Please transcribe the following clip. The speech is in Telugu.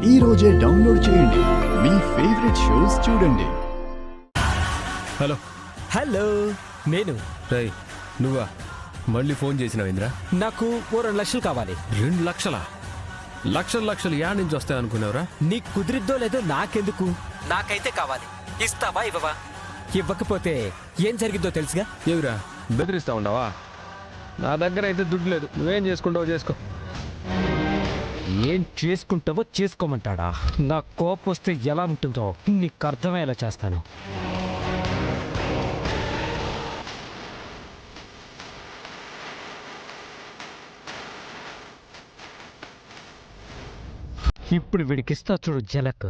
ఈ రోజే డౌన్లోడ్ చేయండి మీ ఫేవరెట్ షోస్ చూడండి. హలో హలో, నేను రై నువ్వా మళ్ళీ ఫోన్ చేసినావేంద్రా? నాకు ఓ 2 లక్షలు కావాలి. 2 లక్షలా? లక్షలు యా నుంచి వస్తాయనుకున్నావురా? నీకు కుదిరిద్దో లేదో నాకెందుకు, నాకైతే కావాలి. ఇస్తావా ఇవ్వవా? ఇవ్వకపోతే ఏం జరిగిద్దో తెలుసుగా. ఏవిరా బెదిరిస్తా ఉండవా? నా దగ్గర అయితే దుడ్డు లేదు, నువ్వేం చేసుకుంటావో చేసుకో. ఏం చేసుకుంటావో చేసుకోమంటాడా? నా కోపం వస్తే ఎలా ఉంటుందో నీకు అర్థమయ్యేలా చేస్తాను. ఇప్పుడు వీడికిస్తా చూడు జలక్.